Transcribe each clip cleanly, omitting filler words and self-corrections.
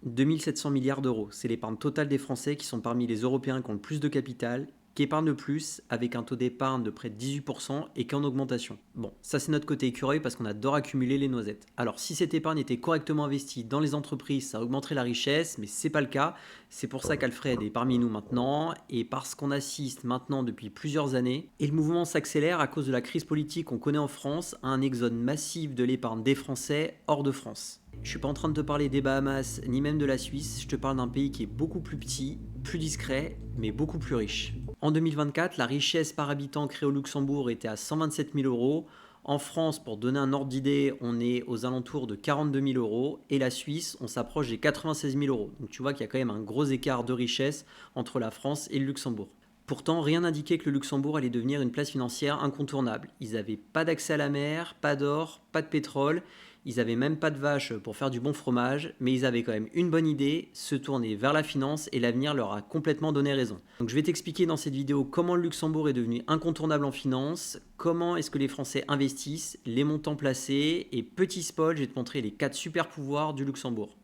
2 700 milliards d'euros, c'est l'épargne totale des Français qui sont parmi les Européens qui ont le plus de capital, qui épargnent le plus, avec un taux d'épargne de près de 18% et qui est en augmentation. Bon, ça c'est notre côté écureuil parce qu'on adore accumuler les noisettes. Alors si cette épargne était correctement investie dans les entreprises, ça augmenterait la richesse, mais c'est pas le cas. C'est pour ça qu'Alfred est parmi nous maintenant, et parce qu'on assiste maintenant depuis plusieurs années, et le mouvement s'accélère à cause de la crise politique qu'on connaît en France, à un exode massif de l'épargne des Français hors de France. Je suis pas en train de te parler des Bahamas ni même de la Suisse, je te parle d'un pays qui est beaucoup plus petit, plus discret, mais beaucoup plus riche. En 2024, la richesse par habitant créée au Luxembourg était à 127 000 euros. En France, pour donner un ordre d'idée, on est aux alentours de 42 000 euros. Et la Suisse, on s'approche des 96 000 euros. Donc tu vois qu'il y a quand même un gros écart de richesse entre la France et le Luxembourg. Pourtant, rien n'indiquait que le Luxembourg allait devenir une place financière incontournable. Ils n'avaient pas d'accès à la mer, pas d'or, pas de pétrole, ils n'avaient même pas de vaches pour faire du bon fromage, mais ils avaient quand même une bonne idée, se tourner vers la finance, et l'avenir leur a complètement donné raison. Donc je vais t'expliquer dans cette vidéo comment le Luxembourg est devenu incontournable en finance, comment est-ce que les Français investissent, les montants placés, et petit spoil, je vais te montrer les 4 super pouvoirs du Luxembourg.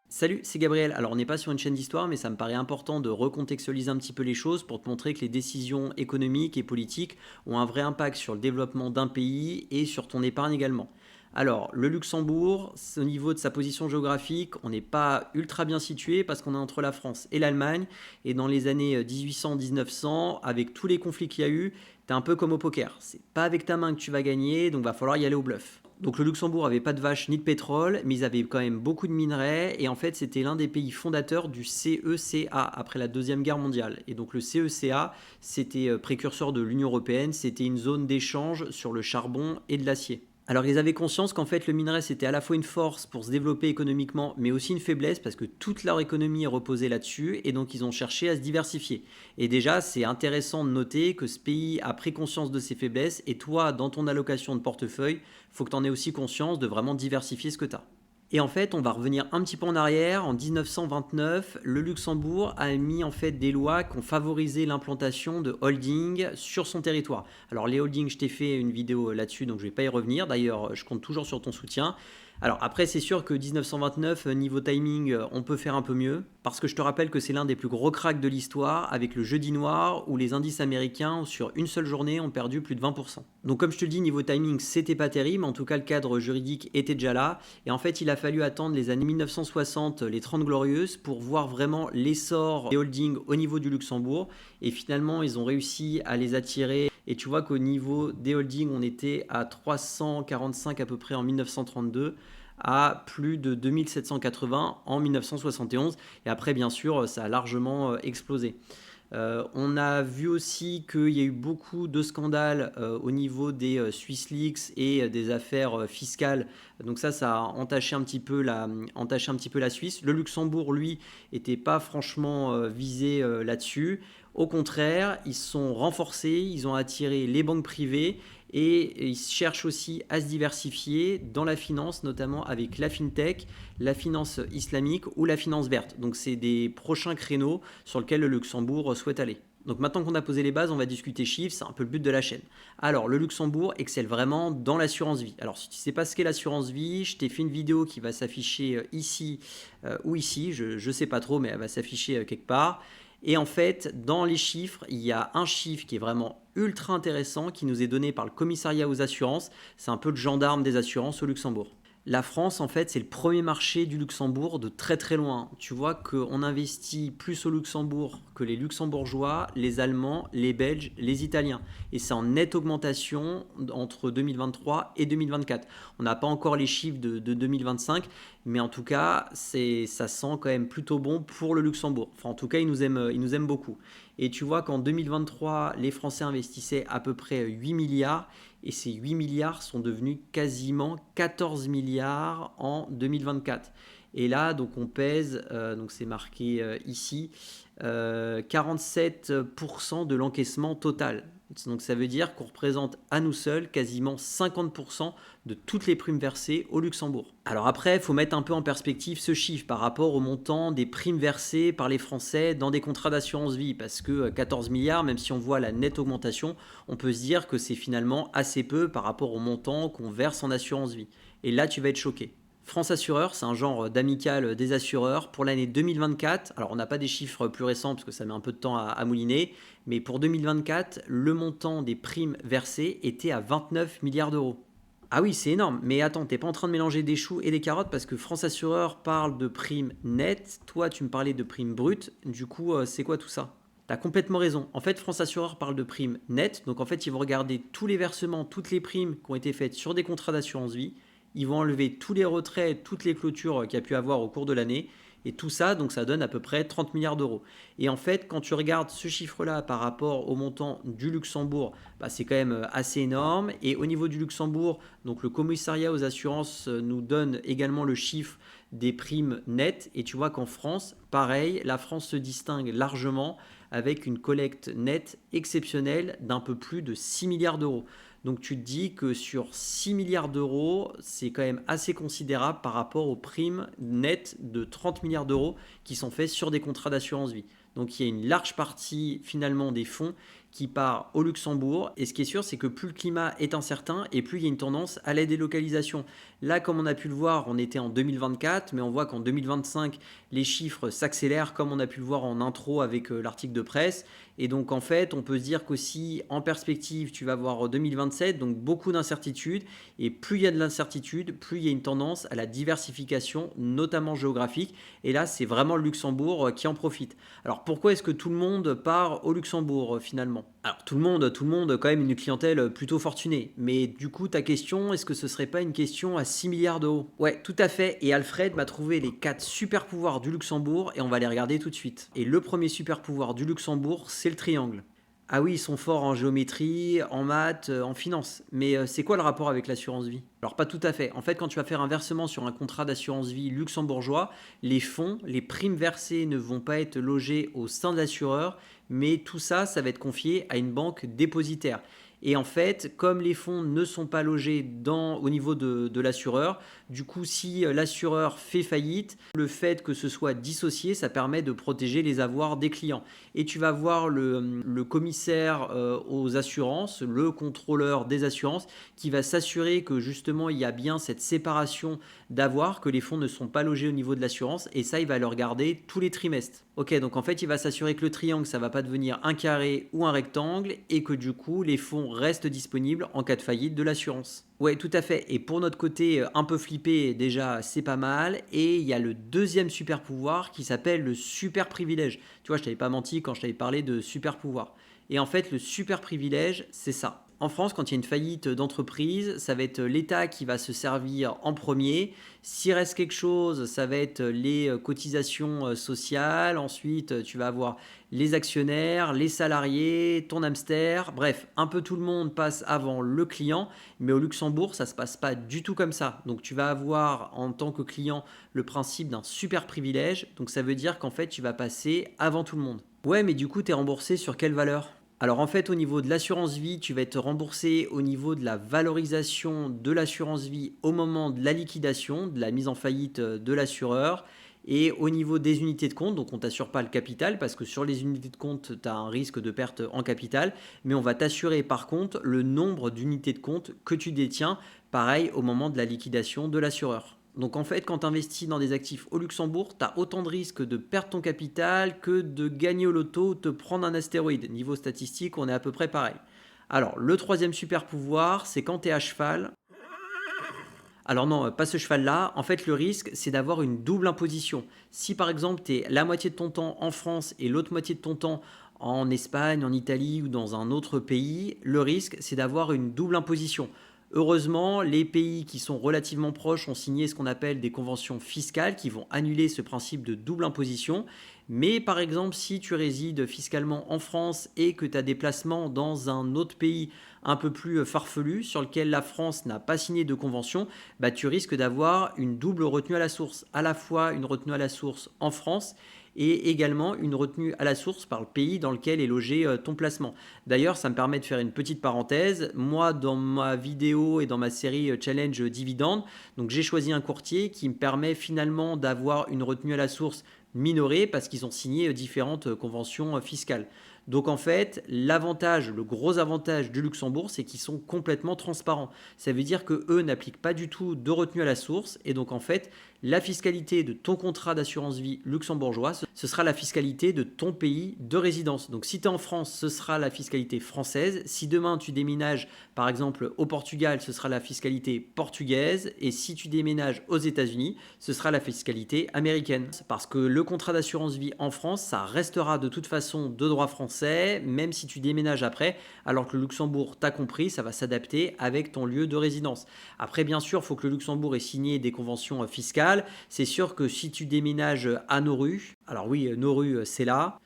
Salut, c'est Gabriel. Alors on n'est pas sur une chaîne d'histoire, mais ça me paraît important de recontextualiser un petit peu les choses pour te montrer que les décisions économiques et politiques ont un vrai impact sur le développement d'un pays et sur ton épargne également. Alors, le Luxembourg, au niveau de sa position géographique, on n'est pas ultra bien situé parce qu'on est entre la France et l'Allemagne. Et dans les années 1800-1900, avec tous les conflits qu'il y a eu, t'es un peu comme au poker. C'est pas avec ta main que tu vas gagner, donc va falloir y aller au bluff. Donc le Luxembourg avait pas de vaches ni de pétrole, mais ils avaient quand même beaucoup de minerais, et en fait c'était l'un des pays fondateurs du CECA après la Deuxième Guerre mondiale. Et donc le CECA, c'était précurseur de l'Union européenne, c'était une zone d'échange sur le charbon et de l'acier. Alors ils avaient conscience qu'en fait le minerai c'était à la fois une force pour se développer économiquement, mais aussi une faiblesse parce que toute leur économie est reposée là-dessus, et donc ils ont cherché à se diversifier. Et déjà c'est intéressant de noter que ce pays a pris conscience de ses faiblesses, et toi dans ton allocation de portefeuille, il faut que tu en aies aussi conscience de vraiment diversifier ce que tu as. Et en fait, on va revenir un petit peu en arrière. En 1929, le Luxembourg a mis en fait des lois qui ont favorisé l'implantation de holdings sur son territoire. Alors les holdings, je t'ai fait une vidéo là-dessus, donc je ne vais pas y revenir. D'ailleurs, je compte toujours sur ton soutien. Alors après, c'est sûr que 1929, niveau timing, on peut faire un peu mieux, parce que je te rappelle que c'est l'un des plus gros cracks de l'histoire, avec le jeudi noir, où les indices américains, sur une seule journée, ont perdu plus de 20%. Donc comme je te le dis, niveau timing, c'était pas terrible, en tout cas le cadre juridique était déjà là, et en fait il a fallu attendre les années 1960, les 30 glorieuses, pour voir vraiment l'essor des holdings au niveau du Luxembourg, et finalement ils ont réussi à les attirer. Et tu vois qu'au niveau des holdings, on était à 345 à peu près en 1932, à plus de 2780 en 1971. Et après, bien sûr, ça a largement explosé. On a vu aussi qu'il y a eu beaucoup de scandales au niveau des Swiss Leaks et des affaires fiscales. Donc ça a entaché un petit peu la Suisse. Le Luxembourg, lui, n'était pas franchement visé là-dessus. Au contraire, ils se sont renforcés, ils ont attiré les banques privées, et ils cherchent aussi à se diversifier dans la finance, notamment avec la fintech, la finance islamique ou la finance verte. Donc c'est des prochains créneaux sur lesquels le Luxembourg souhaite aller. Donc maintenant qu'on a posé les bases, on va discuter chiffres, c'est un peu le but de la chaîne. Alors le Luxembourg excelle vraiment dans l'assurance vie. Alors si tu ne sais pas ce qu'est l'assurance vie, je t'ai fait une vidéo qui va s'afficher ici ou ici, je ne sais pas trop, mais elle va s'afficher quelque part. Et en fait, dans les chiffres, il y a un chiffre qui est vraiment ultra intéressant qui nous est donné par le commissariat aux assurances. C'est un peu le gendarme des assurances au Luxembourg. La France, en fait, c'est le premier marché du Luxembourg de très très loin. Tu vois qu'on investit plus au Luxembourg que les Luxembourgeois, les Allemands, les Belges, les Italiens. Et c'est en nette augmentation entre 2023 et 2024. On n'a pas encore les chiffres de 2025, mais en tout cas, ça sent quand même plutôt bon pour le Luxembourg. Enfin, en tout cas, ils nous aiment beaucoup. Et tu vois qu'en 2023, les Français investissaient à peu près 8 milliards, et ces 8 milliards sont devenus quasiment 14 milliards en 2024. Et là, donc on pèse, donc c'est marqué ici, 47% de l'encaissement total. Donc ça veut dire qu'on représente à nous seuls quasiment 50% de toutes les primes versées au Luxembourg. Alors après, il faut mettre un peu en perspective ce chiffre par rapport au montant des primes versées par les Français dans des contrats d'assurance vie, parce que 14 milliards, même si on voit la nette augmentation, on peut se dire que c'est finalement assez peu par rapport au montant qu'on verse en assurance vie. Et là, tu vas être choqué. France Assureur, c'est un genre d'amicale des assureurs. Pour l'année 2024, alors on n'a pas des chiffres plus récents parce que ça met un peu de temps à mouliner, mais pour 2024, le montant des primes versées était à 29 milliards d'euros. Ah oui, c'est énorme, mais attends, t'es pas en train de mélanger des choux et des carottes parce que France Assureur parle de primes nettes, toi tu me parlais de primes brutes, du coup c'est quoi tout ça? T'as complètement raison. En fait, France Assureur parle de primes nettes. Donc, en fait, ils vont regarder tous les versements, toutes les primes qui ont été faites sur des contrats d'assurance vie. Ils vont enlever tous les retraits, toutes les clôtures qu'il y a pu avoir au cours de l'année. Et tout ça, donc ça donne à peu près 30 milliards d'euros. Et en fait, quand tu regardes ce chiffre-là par rapport au montant du Luxembourg, bah, c'est quand même assez énorme. Et au niveau du Luxembourg, donc le commissariat aux assurances nous donne également le chiffre des primes nettes. Et tu vois qu'en France, pareil, la France se distingue largement avec une collecte nette exceptionnelle d'un peu plus de 6 milliards d'euros. Donc tu te dis que sur 6 milliards d'euros, c'est quand même assez considérable par rapport aux primes nettes de 30 milliards d'euros qui sont faites sur des contrats d'assurance vie. Donc il y a une large partie finalement des fonds qui part au Luxembourg. Et ce qui est sûr, c'est que plus le climat est incertain et plus il y a une tendance à la délocalisation. Là, comme on a pu le voir, on était en 2024, mais on voit qu'en 2025, les chiffres s'accélèrent comme on a pu le voir en intro avec l'article de presse. Et donc en fait, on peut se dire qu'aussi en perspective, tu vas voir 2027, donc beaucoup d'incertitudes. Et plus il y a de l'incertitude, plus il y a une tendance à la diversification, notamment géographique. Et là, c'est vraiment le Luxembourg qui en profite. Alors pourquoi est-ce que tout le monde part au Luxembourg finalement? Alors tout le monde, quand même une clientèle plutôt fortunée. Mais du coup, ta question, est-ce que ce serait pas une question à 6 milliards d'euros? Ouais, tout à fait. Et Alfred m'a trouvé les 4 super pouvoirs du Luxembourg et on va les regarder tout de suite. Et le premier super pouvoir du Luxembourg, c'est le triangle. Ah oui, ils sont forts en géométrie, en maths, en finance. Mais c'est quoi le rapport avec l'assurance vie? Alors pas tout à fait. En fait, quand tu vas faire un versement sur un contrat d'assurance vie luxembourgeois, les fonds, les primes versées ne vont pas être logées au sein de l'assureur, mais tout ça, ça va être confié à une banque dépositaire. Et en fait, comme les fonds ne sont pas logés au niveau de l'assureur, du coup, si l'assureur fait faillite, le fait que ce soit dissocié, ça permet de protéger les avoirs des clients. Et tu vas voir le commissaire aux assurances, le contrôleur des assurances, qui va s'assurer que justement il y a bien cette séparation d'avoirs, que les fonds ne sont pas logés au niveau de l'assurance, et ça, il va le regarder tous les trimestres. Ok, donc en fait, il va s'assurer que le triangle, ça va pas devenir un carré ou un rectangle, et que du coup, les fonds restent disponibles en cas de faillite de l'assurance. Ouais, tout à fait. Et pour notre côté un peu flippé, déjà, c'est pas mal. Et il y a le deuxième super pouvoir qui s'appelle le super privilège. Tu vois, je t'avais pas menti quand je t'avais parlé de super pouvoir. Et en fait, le super privilège, c'est ça. En France, quand il y a une faillite d'entreprise, ça va être l'État qui va se servir en premier. S'il reste quelque chose, ça va être les cotisations sociales. Ensuite, tu vas avoir les actionnaires, les salariés, ton hamster. Bref, un peu tout le monde passe avant le client. Mais au Luxembourg, ça ne se passe pas du tout comme ça. Donc, tu vas avoir en tant que client le principe d'un super privilège. Donc, ça veut dire qu'en fait, tu vas passer avant tout le monde. Ouais, mais du coup, tu es remboursé sur quelle valeur? Alors en fait, au niveau de l'assurance vie, tu vas être remboursé au niveau de la valorisation de l'assurance vie au moment de la liquidation, de la mise en faillite de l'assureur. Et au niveau des unités de compte, donc on ne t'assure pas le capital parce que sur les unités de compte, tu as un risque de perte en capital, mais on va t'assurer par contre le nombre d'unités de compte que tu détiens, pareil au moment de la liquidation de l'assureur. Donc en fait, quand tu investis dans des actifs au Luxembourg, tu as autant de risques de perdre ton capital que de gagner au loto ou te prendre un astéroïde. Niveau statistique, on est à peu près pareil. Alors, le troisième super pouvoir, c'est quand tu es à cheval. Alors non, pas ce cheval-là. En fait, le risque, c'est d'avoir une double imposition. Si par exemple, tu es la moitié de ton temps en France et l'autre moitié de ton temps en Espagne, en Italie ou dans un autre pays, le risque, c'est d'avoir une double imposition. Heureusement, les pays qui sont relativement proches ont signé ce qu'on appelle des conventions fiscales qui vont annuler ce principe de double imposition. Mais par exemple, si tu résides fiscalement en France et que tu as des placements dans un autre pays un peu plus farfelu sur lequel la France n'a pas signé de convention, bah, tu risques d'avoir une double retenue à la source, à la fois une retenue à la source en France et également une retenue à la source par le pays dans lequel est logé ton placement. D'ailleurs, ça me permet de faire une petite parenthèse. Moi, dans ma vidéo et dans ma série Challenge Dividende, donc j'ai choisi un courtier qui me permet finalement d'avoir une retenue à la source minorée parce qu'ils ont signé différentes conventions fiscales. Donc en fait, l'avantage, le gros avantage du Luxembourg, c'est qu'ils sont complètement transparents. Ça veut dire que eux n'appliquent pas du tout de retenue à la source et donc en fait, la fiscalité de ton contrat d'assurance vie luxembourgeois, ce sera la fiscalité de ton pays de résidence. Donc si tu es en France, ce sera la fiscalité française. Si demain tu déménages par exemple au Portugal, ce sera la fiscalité portugaise. Et si tu déménages aux États-Unis, ce sera la fiscalité américaine. Parce que le contrat d'assurance vie en France, ça restera de toute façon de droit français, même si tu déménages après, alors que le Luxembourg, t'as compris, ça va s'adapter avec ton lieu de résidence. Après, bien sûr, il faut que le Luxembourg ait signé des conventions fiscales. C'est sûr que si tu déménages à Nauru, alors oui, Nauru, c'est là.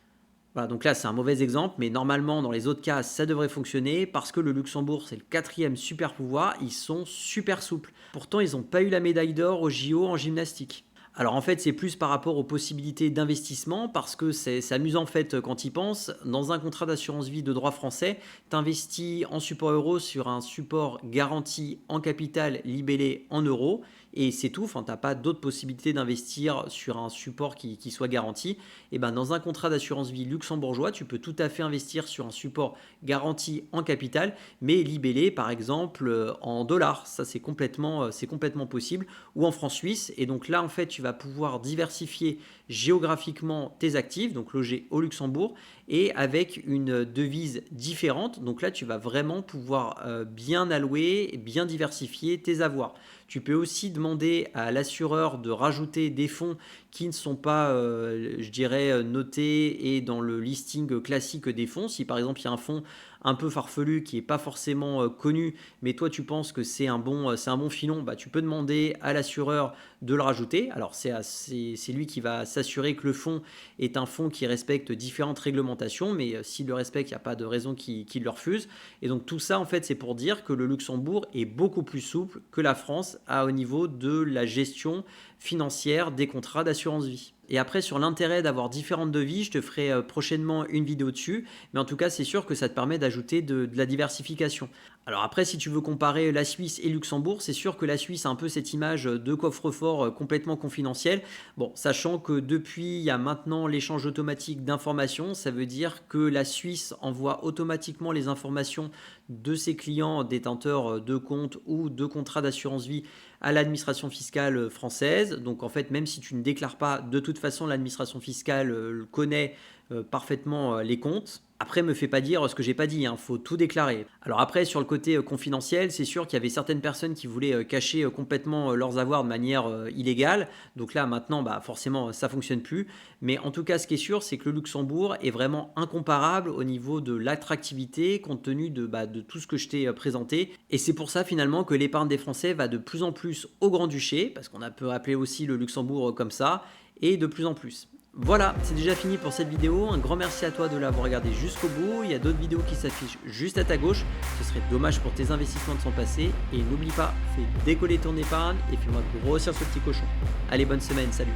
Voilà, donc là, c'est un mauvais exemple, mais normalement, dans les autres cas, ça devrait fonctionner parce que le Luxembourg, c'est le quatrième super pouvoir, ils sont super souples. Pourtant, ils n'ont pas eu la médaille d'or au JO en gymnastique. Alors en fait, c'est plus par rapport aux possibilités d'investissement parce que c'est amusant en fait quand tu y penses. Dans un contrat d'assurance vie de droit français, tu investis en support euro sur un support garanti en capital libellé en euros et c'est tout. Enfin, tu n'as pas d'autres possibilités d'investir sur un support qui soit garanti. Et ben, dans un contrat d'assurance vie luxembourgeois, tu peux tout à fait investir sur un support garanti en capital, mais libellé par exemple en dollars. Ça, c'est complètement possible. Ou en francs suisses. Et donc là, en fait, tu vas pouvoir diversifier géographiquement tes actifs, donc logés au Luxembourg, et avec une devise différente. Donc là, tu vas vraiment pouvoir bien allouer et bien diversifier tes avoirs. Tu peux aussi demander à l'assureur de rajouter des fonds qui ne sont pas, je dirais, notés et dans le listing classique des fonds. Si par exemple il y a un fonds un peu farfelu qui n'est pas forcément connu, mais toi tu penses que c'est un bon filon, bah, tu peux demander à l'assureur de le rajouter. Alors c'est lui qui va s'assurer que le fonds est un fonds qui respecte différentes réglementations, mais s'il le respecte, il n'y a pas de raison qu'il le refuse. Et donc tout ça, en fait, c'est pour dire que le Luxembourg est beaucoup plus souple que la France au niveau de la gestion financière des contrats d'assurance vie. Et après, sur l'intérêt d'avoir différentes devises, je te ferai prochainement une vidéo dessus. Mais en tout cas, c'est sûr que ça te permet d'ajouter de la diversification. Alors après, si tu veux comparer la Suisse et Luxembourg, c'est sûr que la Suisse a un peu cette image de coffre-fort complètement confidentiel. Bon, sachant que depuis, il y a maintenant l'échange automatique d'informations. Ça veut dire que la Suisse envoie automatiquement les informations de ses clients détenteurs de comptes ou de contrats d'assurance vie à l'administration fiscale française. Donc en fait, même si tu ne déclares pas, de toute façon, l'administration fiscale connaît parfaitement les comptes. Après, me fais pas dire ce que j'ai pas dit, hein, faut tout déclarer. Alors après, sur le côté confidentiel, c'est sûr qu'il y avait certaines personnes qui voulaient cacher complètement leurs avoirs de manière illégale. Donc là, maintenant, bah, forcément, ça fonctionne plus. Mais en tout cas, ce qui est sûr, c'est que le Luxembourg est vraiment incomparable au niveau de l'attractivité, compte tenu de tout ce que je t'ai présenté. Et c'est pour ça, finalement, que l'épargne des Français va de plus en plus au Grand-Duché, parce qu'on peut appeler aussi le Luxembourg comme ça, et de plus en plus. Voilà, c'est déjà fini pour cette vidéo. Un grand merci à toi de l'avoir regardé jusqu'au bout. Il y a d'autres vidéos qui s'affichent juste à ta gauche. Ce serait dommage pour tes investissements de son passé. Et n'oublie pas, fais décoller ton épargne et fais-moi grossir ce petit cochon. Allez, bonne semaine, salut.